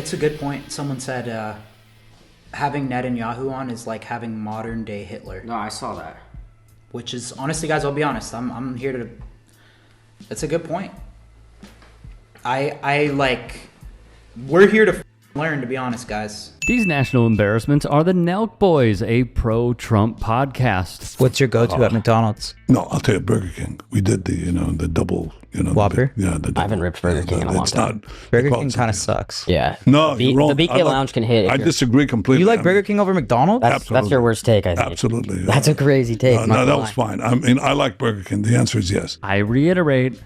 it's a good point. Someone said having Netanyahu on is like having modern day Hitler. No, I saw that. Which is, honestly, guys, I'll be honest. I'm here to... It's a good point. We're here to learn, to be honest, guys. These national embarrassments are the NELK Boys, a pro-Trump podcast. What's your go-to at McDonald's? No, I'll tell you, Burger King. We did the double, Whopper? The double. I haven't ripped Burger King in a long time. Burger King kind of sucks. Yeah. No, you're wrong. The BK Lounge can hit. I disagree completely. You like Burger King over McDonald's? That's your worst take, I think. Absolutely. That's a crazy take. No, that was fine. I mean, I like Burger King. The answer is yes. I reiterate,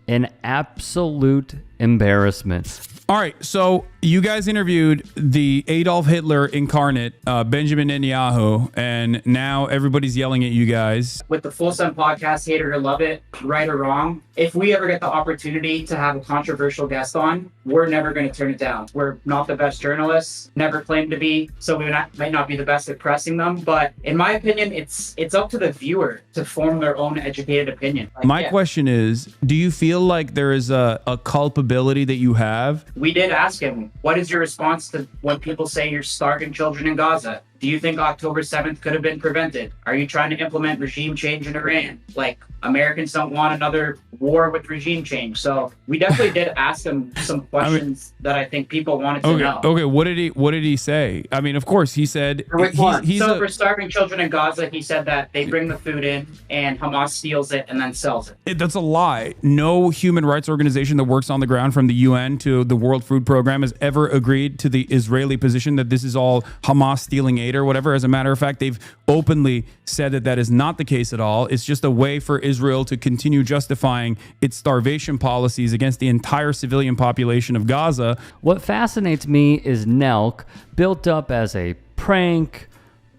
an absolute embarrassment. All right, so you guys interviewed the Adolf Hitler incarnate, Benjamin Netanyahu, and now everybody's yelling at you guys. With the Full Sun podcast, hate it or love it, right or wrong, if we ever get the opportunity to have a controversial guest on, we're never going to turn it down. We're not the best journalists, never claimed to be, so we might not be the best at pressing them. But in my opinion, it's up to the viewer to form their own educated opinion. My question is, do you feel like there is a culpability that you have? We did ask him, what is your response to when people say you're starving children in Gaza? Do you think October 7th could have been prevented? Are you trying to implement regime change in Iran? Like, Americans don't want another war with regime change. So we definitely did ask him some questions that I think people wanted to know. Okay, what did he say? I mean, of course, he said... For starving children in Gaza, he said that they bring the food in and Hamas steals it and then sells it. That's a lie. No human rights organization that works on the ground, from the UN to the World Food Program, has ever agreed to the Israeli position that this is all Hamas stealing aid or whatever. As a matter of fact, they've openly said that that is not the case at all. It's just a way for Israel to continue justifying its starvation policies against the entire civilian population of Gaza. What fascinates me is NELK, built up as a prank,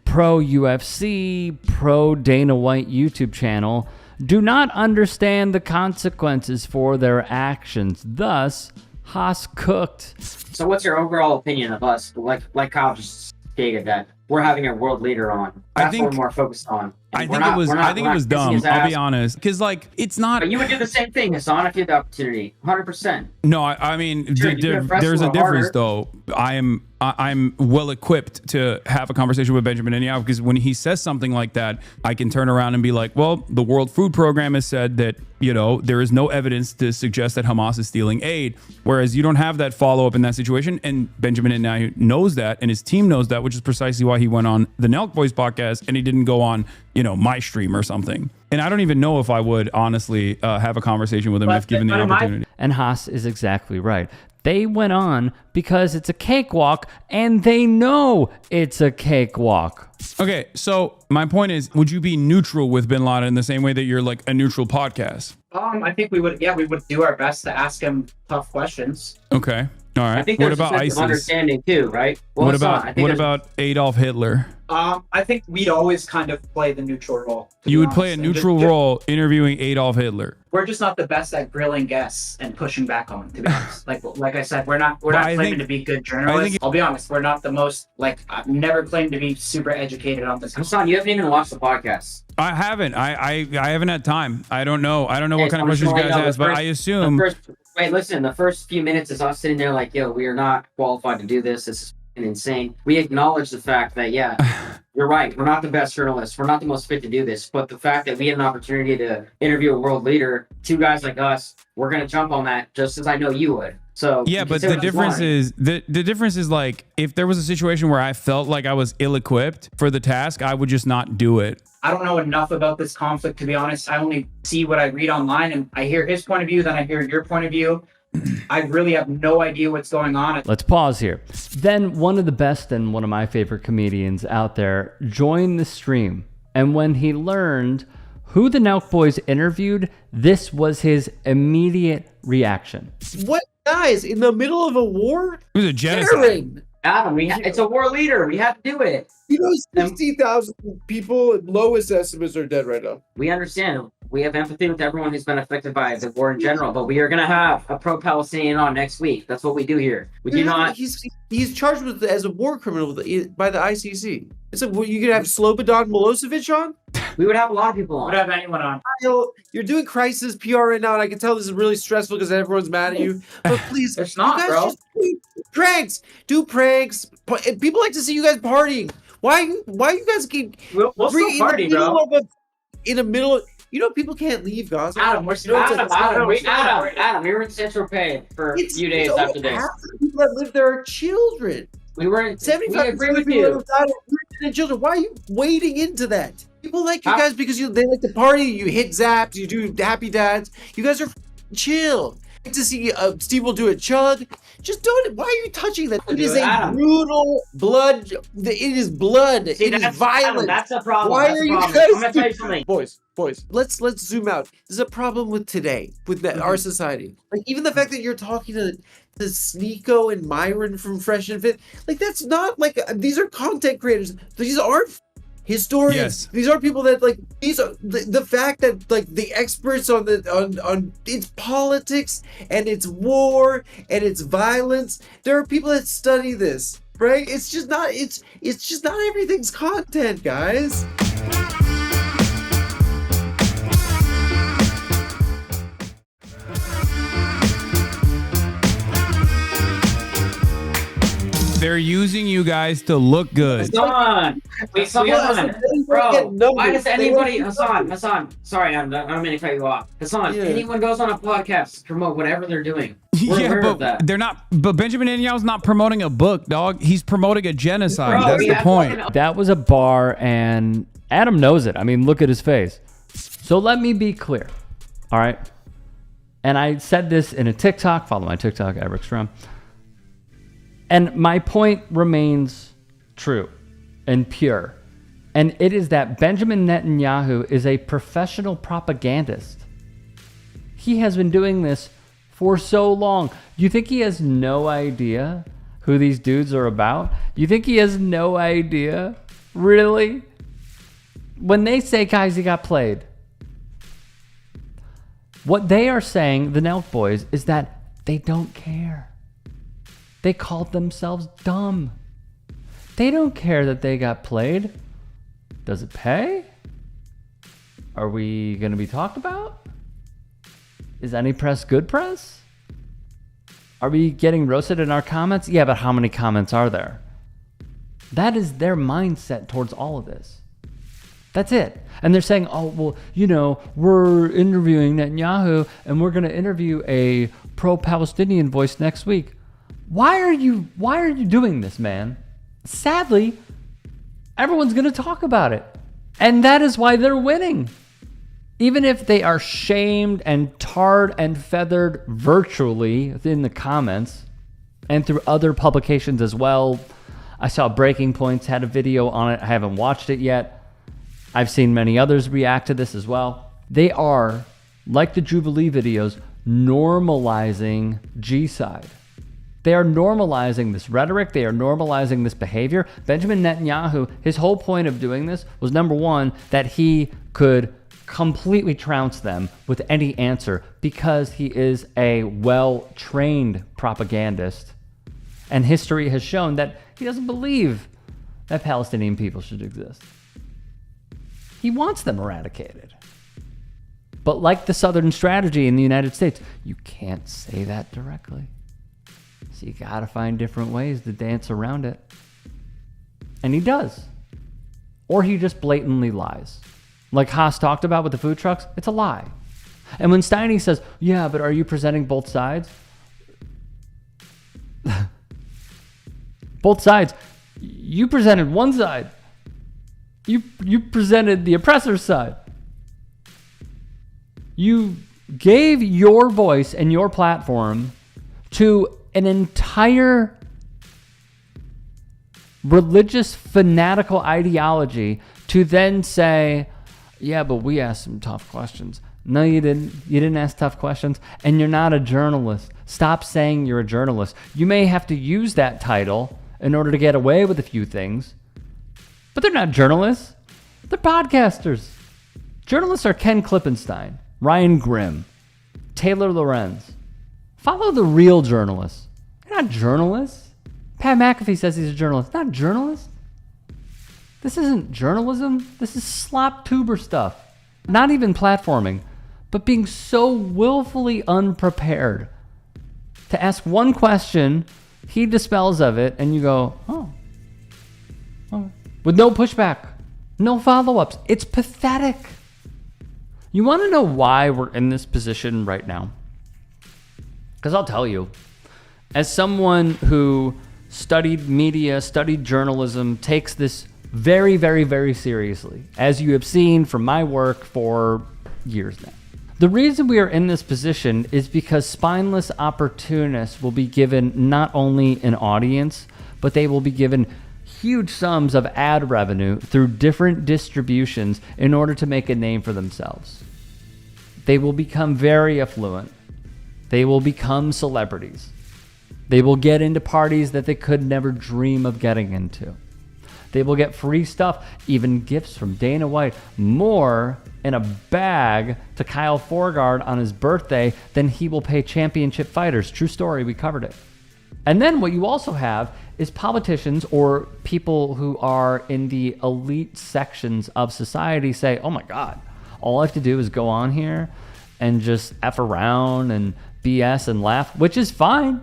pro-UFC, pro-Dana White YouTube channel, do not understand the consequences for their actions. Thus, Haas cooked. So what's your overall opinion of us? Like Kyle just stated, that we're having a world leader on. That's what we're more focused on. I think it was dumb. I'll be honest, because like it's not. But you would do the same thing, Hasan, if you had the opportunity. 100%. No, I mean, there's a difference though. I'm well equipped to have a conversation with Benjamin Netanyahu, because when he says something like that, I can turn around and be like, well, the World Food Program has said that, you know, there is no evidence to suggest that Hamas is stealing aid. Whereas you don't have that follow up in that situation. And Benjamin Netanyahu knows that, and his team knows that, which is precisely why he went on the NELK Boys podcast and he didn't go on, you know, my stream or something. And I don't even know if I would honestly have a conversation with him if given the opportunity. And Haas is exactly right. They went on because it's a cakewalk, and they know it's a cakewalk. Okay, so my point is, would you be neutral with Bin Laden in the same way that you're like a neutral podcast? I think we would do our best to ask him tough questions. Okay, all right. I think what there's about a sense ISIS? of understanding too, right? Well, what about Adolf Hitler? I think we'd always kind of play the neutral role. You would play a neutral role interviewing Adolf Hitler. We're just not the best at grilling guests and pushing back on them, to be honest. Like I said, we're not claiming to be good journalists. I'll be honest, we're not the most, like, I've never claimed to be super educated on this. Hasan, you haven't even watched the podcast. I haven't. I haven't had time. I don't know what kind of questions you guys ask, but I assume. Wait, listen, the first few minutes is us sitting there like, yo, we are not qualified to do this. This is insane. We acknowledge the fact that, yeah, you're right. We're not the best journalists. We're not the most fit to do this. But the fact that we had an opportunity to interview a world leader, two guys like us, we're going to jump on that just as I know you would. So yeah, but the difference is the difference is, like, if there was a situation where I felt like I was ill-equipped for the task, I would just not do it. I don't know enough about this conflict, to be honest. I only see what I read online, and I hear his point of view, then I hear your point of view. I really have no idea what's going on. Let's pause here. Then one of the best and one of my favorite comedians out there joined the stream. And when he learned who the NELK Boys interviewed, this was his immediate reaction. What? Guys, in the middle of a war? It was a genocide. Adam, it's a war leader. We have to do it. You know, 60,000 people, lowest estimates, are dead right now. We understand. We have empathy with everyone who's been affected by the war in general, but we are going to have a pro-Palestinian on next week. That's what we do here. We do not. He's charged with as a war criminal by the ICC. It's like, you could have Slobodan Milosevic on? We would have a lot of people on. We would have anyone on. You're doing crisis PR right now, and I can tell this is really stressful because everyone's mad at you. But please, it's not, bro. Pranks. Do pranks. People like to see you guys partying. Why you guys keep We'll still party, bro. In the middle, you know, people can't leave Gaza. Adam, we were in Central Pay for a few days after this. Half the people that live there are children. We agree with 75% of the people you. that have died are women and children. Why are you wading into that? People like you guys because they like to party. You hit zaps. You do happy dads. You guys are chill. I like to see Steve will do a chug. Just do it. Why are you touching that? It is a brutal blood. It is blood. It is violent. Adam, that's a problem. Why that's are you guys? guys? I'm gonna tell you something. Boys. Let's zoom out. There's a problem with today, with our society. Like even the fact that you're talking to Sneeko and Myron from Fresh and Fit, like that's not like these are content creators. These aren't historians. Yes. These are people that like these are the fact that like the experts on it's politics and it's war and it's violence. There are people that study this, right? It's just not everything's content, guys. They're using you guys to look good. Hassan, bro. Why does anybody, Hassan? Sorry, I don't mean to cut you off. Hassan, anyone goes on a podcast to promote whatever they're doing. We're aware of that. They're not. But Benjamin Netanyahu's not promoting a book, dog. He's promoting a genocide. Bro, that's the point. That was a bar, and Adam knows it. I mean, look at his face. So let me be clear, all right? And I said this in a TikTok. Follow my TikTok, Eric Strom. And my point remains true and pure. And it is that Benjamin Netanyahu is a professional propagandist. He has been doing this for so long. You think he has no idea who these dudes are about? You think he has no idea? Really? When they say, guys, he got played, what they are saying, the NELK Boys, is that they don't care. They called themselves dumb. They don't care that they got played. Does it pay? Are we going to be talked about? Is any press good press? Are we getting roasted in our comments? Yeah, but how many comments are there? That is their mindset towards all of this. That's it. And they're saying, oh, well, you know, we're interviewing Netanyahu and we're going to interview a pro-Palestinian voice next week. Why are you doing this, man? Sadly, everyone's going to talk about it. And that is why they're winning. Even if they are shamed and tarred and feathered virtually in the comments and through other publications as well. I saw Breaking Points had a video on it. I haven't watched it yet. I've seen many others react to this as well. They are, like the Jubilee videos, normalizing G-side. They are normalizing this rhetoric. They are normalizing this behavior. Benjamin Netanyahu, his whole point of doing this was, number one, that he could completely trounce them with any answer because he is a well-trained propagandist. And history has shown that he doesn't believe that Palestinian people should exist. He wants them eradicated. But like the Southern strategy in the United States, you can't say that directly. So you gotta find different ways to dance around it. And he does. Or he just blatantly lies. Like Haas talked about with the food trucks, it's a lie. And when Steiny says, yeah, but are you presenting both sides? Both sides. You presented one side. You presented the oppressor's side. You gave your voice and your platform to an entire religious fanatical ideology to then say, yeah, but we asked some tough questions. No, you didn't. You didn't ask tough questions, and you're not a journalist. Stop saying you're a journalist. You may have to use that title in order to get away with a few things, but they're not journalists. They're podcasters. Journalists are Ken Klippenstein, Ryan Grimm, Taylor Lorenz. Follow the real journalists. They're not journalists. Pat McAfee says he's a journalist. Not a journalist. This isn't journalism. This is slop tuber stuff. Not even platforming, but being so willfully unprepared to ask one question He dispels of it, and you go, oh. With no pushback, no follow-ups. It's pathetic. You want to know why we're in this position right now? Because I'll tell you, as someone who studied media, studied journalism, takes this very, very, very seriously, as you have seen from my work for years now. The reason we are in this position is because spineless opportunists will be given not only an audience, but they will be given huge sums of ad revenue through different distributions in order to make a name for themselves. They will become very affluent. They will become celebrities. They will get into parties that they could never dream of getting into. They will get free stuff, even gifts from Dana White, more in a bag to Kyle Forgeard on his birthday than he will pay championship fighters. True story, we covered it. And then what you also have is politicians or people who are in the elite sections of society say, oh my God, all I have to do is go on here and just F around and BS and laugh, which is fine.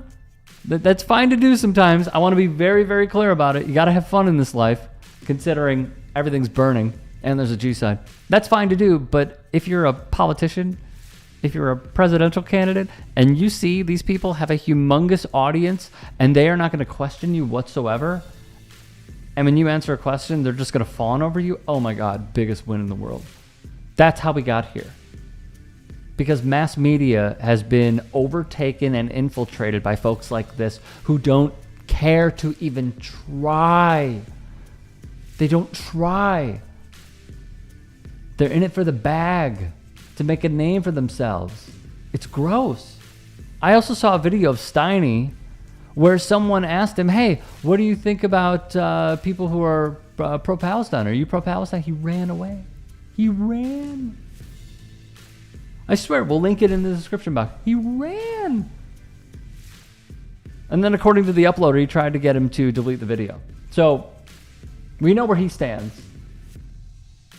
That's fine to do sometimes. I want to be very, very clear about it. You got to have fun in this life, considering everything's burning and there's a G side. That's fine to do, but if you're a politician, if you're a presidential candidate, and you see these people have a humongous audience and they are not going to question you whatsoever, and when you answer a question, they're just going to fawn over you, oh my God, biggest win in the world. That's how we got here. Because mass media has been overtaken and infiltrated by folks like this who don't care to even try. They don't try. They're in it for the bag, to make a name for themselves. It's gross. I also saw a video of Steiny where someone asked him, hey, what do you think about people who are pro-Palestine? Are you pro-Palestine? He ran away. He ran. I swear, we'll link it in the description box. He ran. And then according to the uploader, he tried to get him to delete the video. So we know where he stands.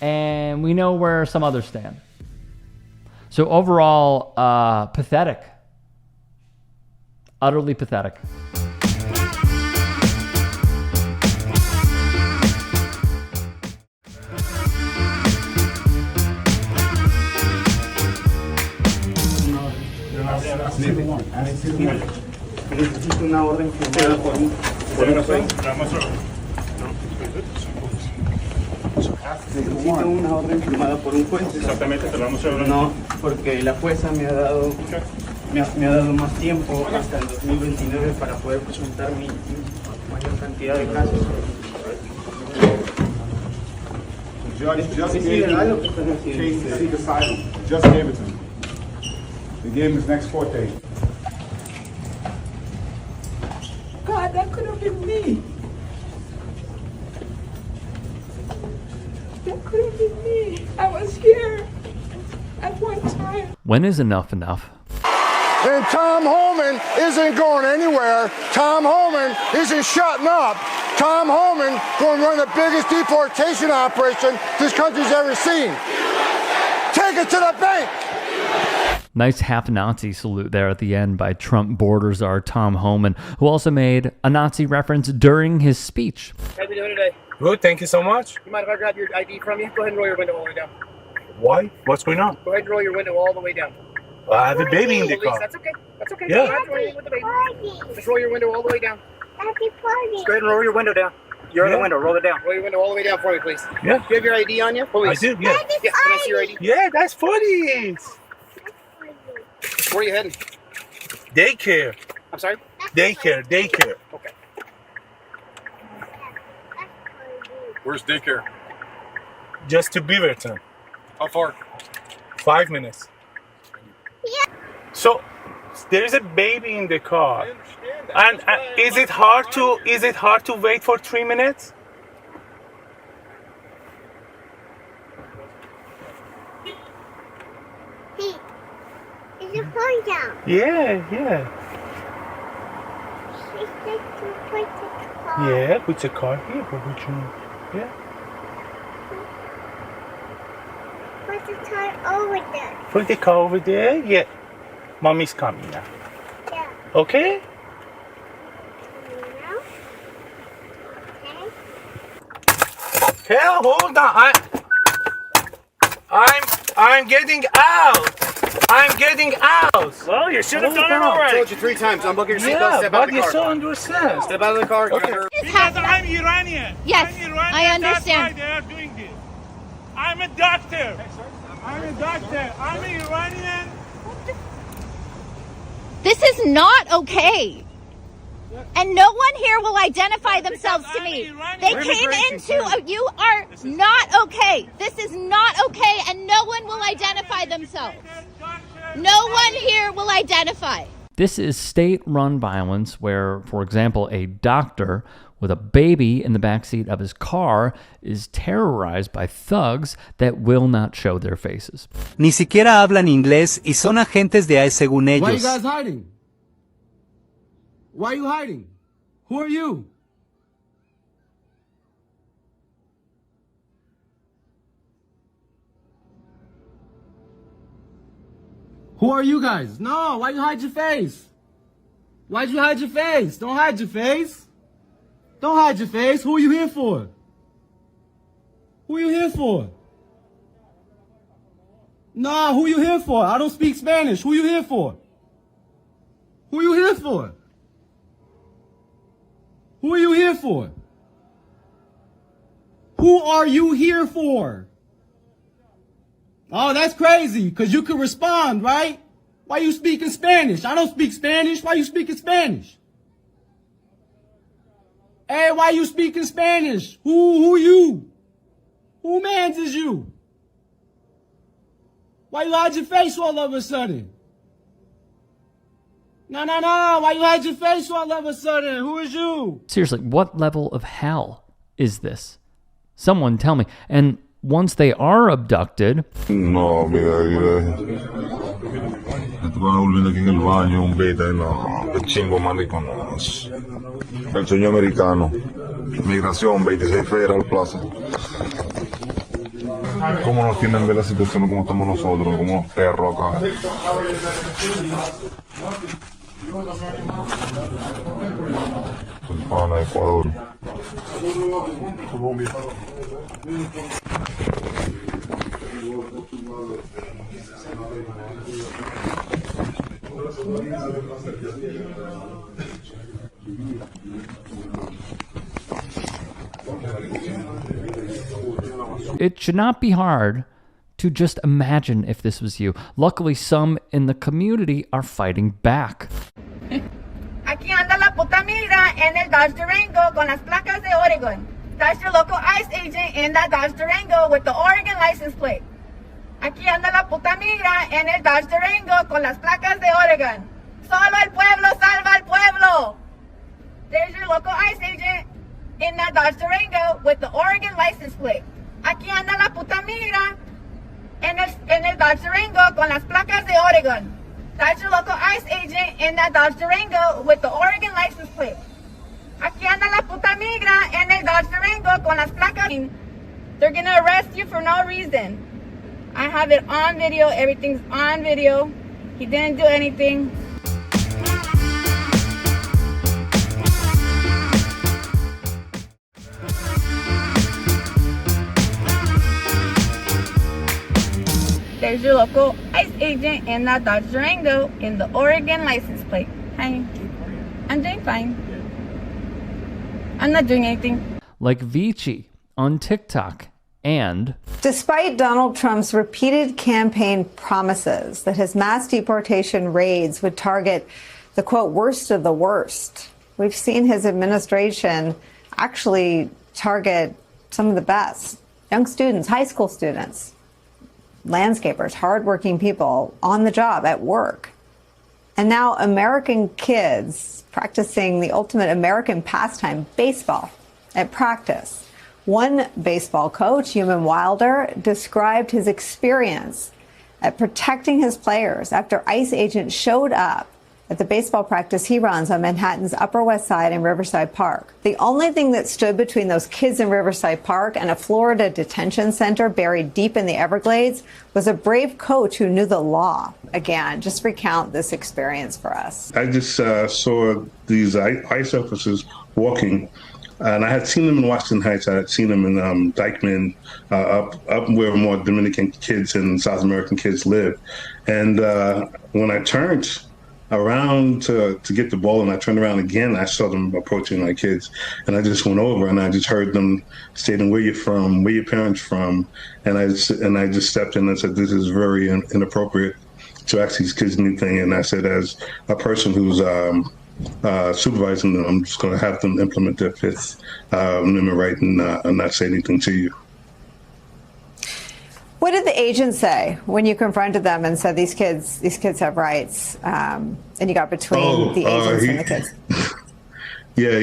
And we know where some others stand. So overall, pathetic. Utterly pathetic. Necesito una orden firmada por un juez. Necesito una orden firmada por un juez. Exactamente, te lo vamos a hablar. No, porque la jueza me ha dado más tiempo hasta el 2029 para poder presentar mi mayor cantidad de casos. Just ¿Es gave ilegal lo him que están haciendo? to seek asylum. Just gave it to him. They gave him his next court date. God, that could have been me. That could have been me. I was here at one time. When is enough enough? And Tom Homan isn't going anywhere. Tom Homan isn't shutting up. Tom Homan going to run the biggest deportation operation this country's ever seen. Take it to the bank. Nice half-Nazi salute there at the end by Trump border czar Tom Homan, who also made a Nazi reference during his speech. How are we doing today? Good, thank you so much. You mind if I grab your ID from you? Go ahead and roll your window all the way down. Why? What's going on? Go ahead and roll your window all the way down. I have a baby in the Police, car. that's okay. That's okay. Yeah. You don't have to do anything with the baby. Just roll your window all the way down. Just go ahead and roll your window down. You're in the window. Roll it down. Roll your window all the way down for me, please. Yeah. Do you have your ID on you? Police. I do, yeah. Yeah, can I see your ID? Yeah, that's funny. Where are you heading? Daycare. I'm sorry? Daycare. Okay. Where's daycare? Just to Beaverton. How far? 5 minutes. Yeah. So there's a baby in the car. I And is it hard to wait for 3 minutes? Is your phone down? Yeah. She said to put the car. Yeah, put the car here, but would you? Yeah. Put the car over there. Put the car over there. Yeah. Mommy's coming now. Yeah. Okay? Hell, hold on. I'm getting out. I'm getting out. Well, you should have done it already. I told you 3 times. Unbuckle your seatbelt. Yeah, Step out but of the you car. still didn't do a step. Step out of the car. Okay. Because I'm Iranian. Yes, I'm Iranian, I understand. That's why they are doing this. I'm a doctor. I'm a doctor. I'm Iranian. This is not okay. And no one here will identify themselves to me. They came into, you are not okay. This is not okay, and no one will identify themselves. No one here will identify. This is state-run violence where, for example, a doctor with a baby in the backseat of his car is terrorized by thugs that will not show their faces. Ni siquiera hablan inglés y son agentes de ICE según ellos. Why are you guys hiding? Why are you hiding? Who are you? Who are you guys? No, why you hide your face? Why'd you hide your face? Don't hide your face. Don't hide your face. Who are you here for? Who are you here for? Nah, who you here for? I don't speak Spanish. Who you here for? Who you here for? Who are you here for? Who are you here for? Oh, that's crazy, because you can respond, right? Why you speaking Spanish? I don't speak Spanish. Why you speaking Spanish? Hey, why you speaking Spanish? Who you? Who mans is you? Why you hide your face all of a sudden? No. Why you hide your face all of a sudden? Who is you? Seriously, what level of hell is this? Someone tell me. And once they are abducted... No, mira, estoy volviendo aquí en el baño, un beta, no, qué chingo, mariconas. El sueño americano. Migración, 26 Federal Plaza. ¿Cómo nos tienen ver la situación como estamos nosotros, como unos perros acá? Para Ecuador. It should not be hard to just imagine if this was you. Luckily, some in the community are fighting back. Aquí anda la puta migra en el Dodge Durango con las placas de Oregon. That's your local ICE agent in that Dodge Durango with the Oregon license plate. Aquí anda la puta migra en el Dodge Durango con las placas de Oregon. Solo el pueblo salva al pueblo. There's your local ICE agent in that Dodge Durango with the Oregon license plate. Aquí anda la puta migra en el Dodge Durango con las placas de Oregon. That's your local ICE agent in that Dodge Durango with the Oregon license plate. Aquí anda la puta migra en el Dodge Durango con las placas. They're gonna arrest you for no reason. I have it on video. Everything's on video. He didn't do anything. There's your local ICE agent in that Dodge Durango in the Oregon license plate. Hi. I'm doing fine. I'm not doing anything. Like Vici on TikTok. And despite Donald Trump's repeated campaign promises that his mass deportation raids would target the, quote, worst of the worst, we've seen his administration actually target some of the best. Young students, high school students, landscapers, hardworking people on the job at work. And now American kids practicing the ultimate American pastime, baseball, at practice. One baseball coach, Human Wilder, described his experience at protecting his players after ICE agents showed up at the baseball practice he runs on Manhattan's Upper West Side and Riverside Park. The only thing that stood between those kids in Riverside Park and a Florida detention center buried deep in the Everglades was a brave coach who knew the law. Again, just recount this experience for us. I just saw these ICE officers walking And I had seen them in Washington Heights. I had seen them in Dykeman, up where more Dominican kids and South American kids live. And when I turned around to get the ball and I turned around again, I saw them approaching my kids. And I just went over and I just heard them stating, "Where you from? Where your parents from?" And I just stepped in and said, "This is very inappropriate to ask these kids anything." And I said, as a person who's supervising them, I'm just going to have them implement their Fifth Amendment right and not say anything to you. What did the agent say when you confronted them and said these kids have rights, and you got between the agents and the kids? Yeah,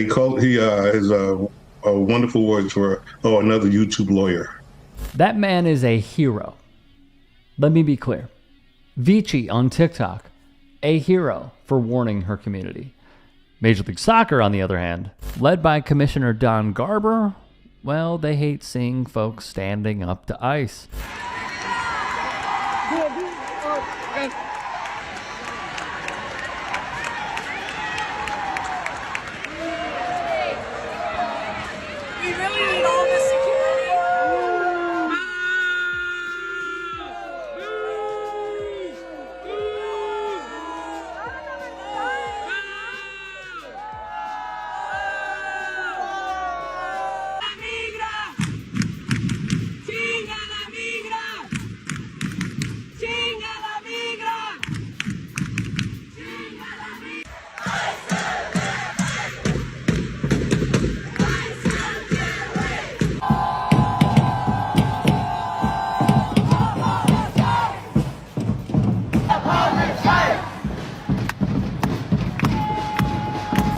his wonderful words were, "Oh, another YouTube lawyer." That man is a hero. Let me be clear. Vici on TikTok, a hero for warning her community. Major League Soccer, on the other hand, led by Commissioner Don Garber, well, they hate seeing folks standing up to ICE. We really need all this security.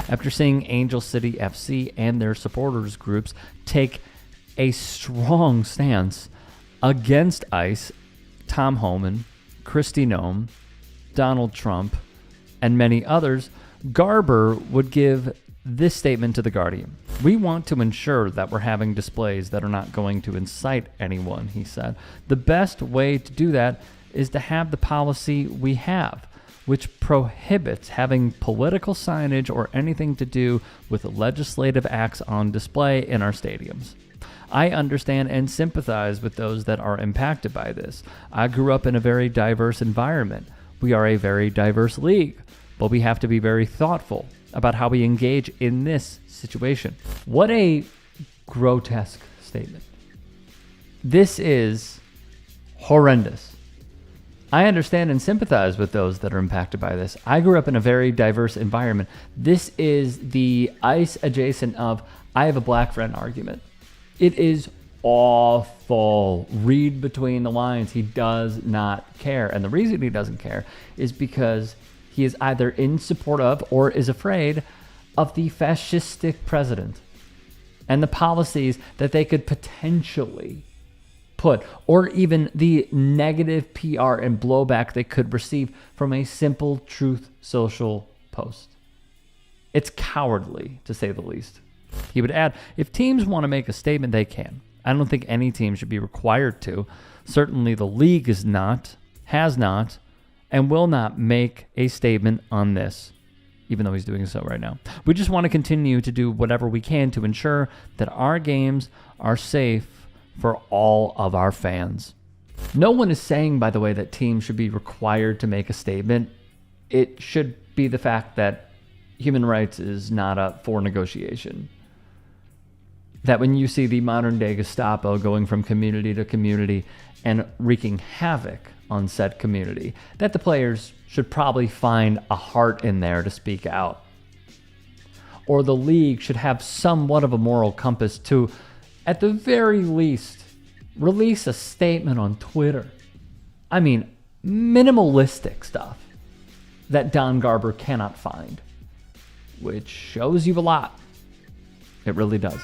After seeing Angel City FC and their supporters groups take a strong stance against ICE, Tom Homan, Kristi Noem, Donald Trump, and many others, Garber would give this statement to The Guardian. "We want to ensure that we're having displays that are not going to incite anyone," he said. "The best way to do that is to have the policy we have, which prohibits having political signage or anything to do with legislative acts on display in our stadiums. I understand and sympathize with those that are impacted by this. I grew up in a very diverse environment. We are a very diverse league, but we have to be very thoughtful about how we engage in this situation." What a grotesque statement. This is horrendous. I understand and sympathize with those that are impacted by this. I grew up in a very diverse environment. This is the ICE adjacent of "I have a black friend" argument. It is awful. Read between the lines. He does not care. And the reason he doesn't care is because he is either in support of or is afraid of the fascistic president and the policies that they could potentially put, or even the negative PR and blowback they could receive from a simple Truth Social post. It's cowardly, to say the least. He would add, if teams want to make a statement, they can. I don't think any team should be required to. Certainly the league is not, has not, and will not make a statement on this, even though he's doing so right now. We just want to continue to do whatever we can to ensure that our games are safe for all of our fans. No one is saying, by the way, that teams should be required to make a statement. It should be the fact that human rights is not up for negotiation. That when you see the modern day Gestapo going from community to community and wreaking havoc on said community, that the players should probably find a heart in there to speak out. Or the league should have somewhat of a moral compass to, at the very least, release a statement on Twitter. I mean, minimalistic stuff that Don Garber cannot find, which shows you a lot. It really does.